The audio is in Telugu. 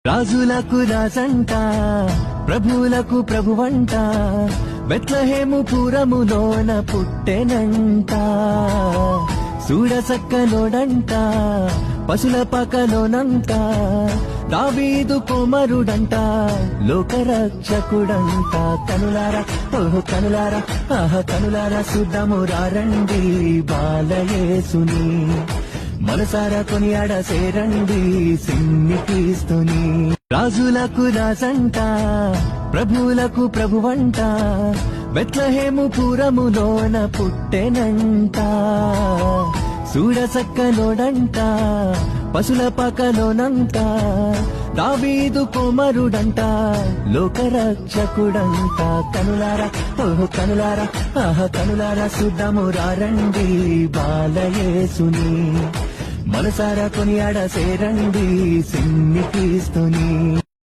రాజులకు రాజంట, ప్రభువులకు ప్రభువంట, బెత్లెహేము పురములోన పుట్టెనంట. చూడసక్కనోడంట, పశుల పకలోనంట, దావీదు కుమారుడంట, లోకరక్షకుడంట. కనులారా ఓహో కనులారా ఆహా కనులారా సుద్దము రండి బాలయేసుని, మనసారా కొనియాడ సేరండి సిన్ని క్రీస్తుని. రాజులకు రాజంట, ప్రభువులకు ప్రభువంట, బెత్లెహేము పురములోన పుట్టెనంట. చూడసక్కనోడంట, పశుల పకలోనంట, దావీదు కుమారుడంట, లోకరక్షకుడంట. కనులారా ఓహో కనులారా ఆహా కనులారా సుద్దము రండి బాలయేసుని, మనసారా కొనియాడ సేరండి సిన్ని క్రీస్తుని.